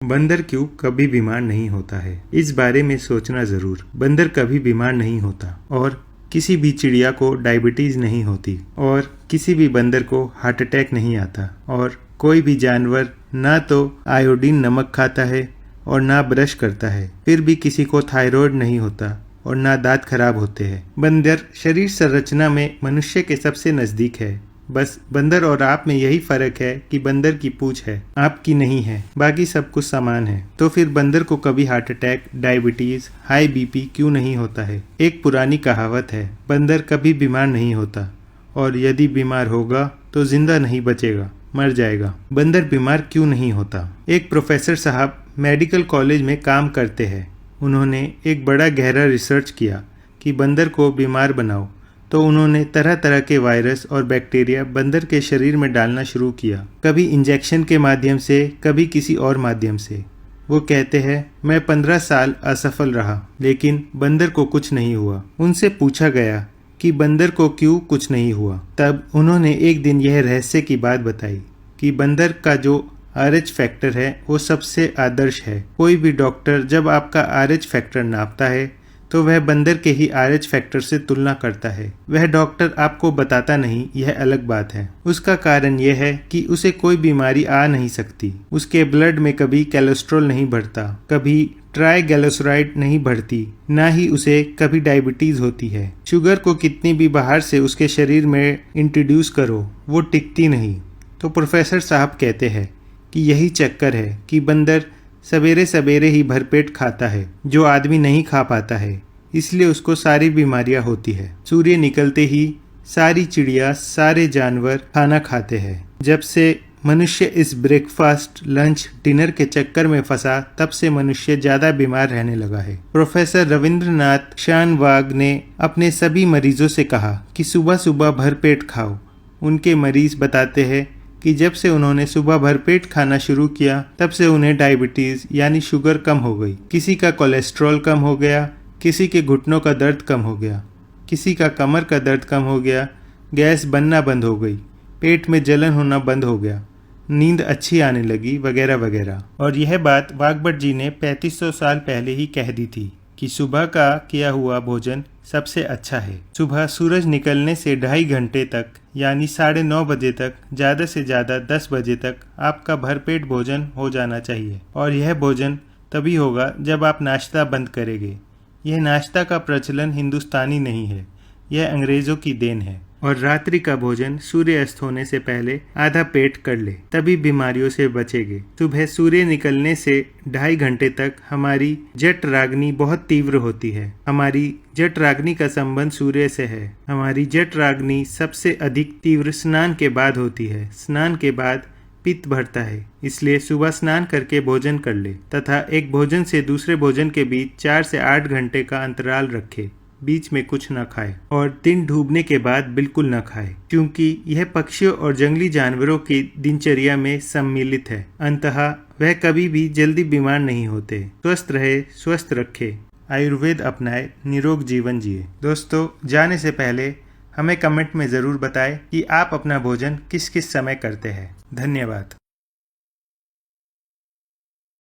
बंदर क्यों कभी बीमार नहीं होता है, इस बारे में सोचना जरूर। बंदर कभी बीमार नहीं होता और किसी भी चिड़िया को डायबिटीज नहीं होती और किसी भी बंदर को हार्ट अटैक नहीं आता और कोई भी जानवर ना तो आयोडीन नमक खाता है और ना ब्रश करता है, फिर भी किसी को थायराइड नहीं होता और ना दांत खराब होते हैं। बंदर शरीर संरचना में मनुष्य के सबसे नजदीक है। बस बंदर और आप में यही फर्क है कि बंदर की पूंछ है, आपकी नहीं है, बाकी सब कुछ समान है। तो फिर बंदर को कभी heart attack, diabetes, high BP क्यों नहीं होता है? एक पुरानी कहावत है, बंदर कभी बीमार नहीं होता और यदि बीमार होगा तो जिंदा नहीं बचेगा, मर जाएगा। बंदर बीमार क्यों नहीं होता? एक प्रोफेसर साहब मेडिकल कॉलेज में काम करते हैं। उन्होंने एक बड़ा गहरा रिसर्च किया कि बंदर को बीमार बनाओ, तो उन्होंने तरह तरह के वायरस और बैक्टीरिया बंदर के शरीर में डालना शुरू किया, कभी इंजेक्शन के माध्यम से, कभी किसी और माध्यम से। वो कहते हैं, मैं 15 साल असफल रहा लेकिन बंदर को कुछ नहीं हुआ। उनसे पूछा गया कि बंदर को क्यों कुछ नहीं हुआ। तब उन्होंने एक दिन यह रहस्य की बात बताई कि बंदर का जो RH फैक्टर है वो सबसे आदर्श है। कोई भी डॉक्टर जब आपका RH फैक्टर नापता है तो वह बंदर के ही RH फैक्टर से तुलना करता है। वह डॉक्टर आपको बताता नहीं, यह अलग बात है। उसका कारण यह है कि उसे कोई बीमारी आ नहीं सकती। उसके ब्लड में कभी कोलेस्ट्रॉल नहीं बढ़ता, कभी ट्राइग्लिसराइड नहीं बढ़ती, ना ही उसे कभी डायबिटीज होती है। शुगर को कितनी भी बाहर से उसके शरीर में इंट्रोड्यूस करो, वो टिकती नहीं। तो प्रोफेसर साहब कहते हैं कि यही चक्कर है कि बंदर सवेरे सवेरे ही भरपेट खाता है, जो आदमी नहीं खा पाता है, इसलिए उसको सारी बीमारियां होती है। सूर्य निकलते ही सारी चिड़िया, सारे जानवर खाना खाते हैं। जब से मनुष्य इस ब्रेकफास्ट, लंच, डिनर के चक्कर में फंसा, तब से मनुष्य ज्यादा बीमार रहने लगा है। प्रोफेसर रविंद्रनाथ शानवाग ने अपने सभी मरीजों से कहा कि सुबह सुबह भरपेट खाओ। उनके मरीज बताते हैं कि जब से उन्होंने सुबह भरपेट खाना शुरू किया, तब से उन्हें डायबिटीज यानी शुगर कम हो गई, किसी का कोलेस्ट्रॉल कम हो गया, किसी के घुटनों का दर्द कम हो गया, किसी का कमर का दर्द कम हो गया, गैस बनना बंद हो गई, पेट में जलन होना बंद हो गया, नींद अच्छी आने लगी, वगैरह वगैरह। और यह बात वाघभट जी ने 3500 साल पहले ही कह दी थी कि सुबह का किया हुआ भोजन सबसे अच्छा है। सुबह सूरज निकलने से 2.5 घंटे तक यानी 9:30 बजे तक, ज़्यादा से ज़्यादा 10 बजे तक आपका भरपेट भोजन हो जाना चाहिए। और यह भोजन तभी होगा जब आप नाश्ता बंद करेंगे। यह नाश्ता का प्रचलन हिंदुस्तानी नहीं है, यह अंग्रेज़ों की देन है। और रात्रि का भोजन सूर्य अस्त होने से पहले आधा पेट कर ले, तभी बीमारियों से बचेंगे। सुबह सूर्य निकलने से 2.5 घंटे तक हमारी जठराग्नि बहुत तीव्र होती है। हमारी जठराग्नि का संबंध सूर्य से है। हमारी जठराग्नि सबसे अधिक तीव्र स्नान के बाद होती है। स्नान के बाद पित्त भरता है, इसलिए सुबह स्नान करके भोजन कर ले तथा एक भोजन से दूसरे भोजन के बीच 4 से 8 घंटे का अंतराल रखे। बीच में कुछ न खाए और दिन डूबने के बाद बिल्कुल न खाए, क्योंकि यह पक्षियों और जंगली जानवरों की दिनचर्या में सम्मिलित है। अंततः वह कभी भी जल्दी बीमार नहीं होते। स्वस्थ रहे, स्वस्थ रखे, आयुर्वेद अपनाए, निरोग जीवन जिए। दोस्तों, जाने से पहले हमें कमेंट में ज़रूर बताएं कि आप अपना भोजन किस किस समय करते हैं। धन्यवाद।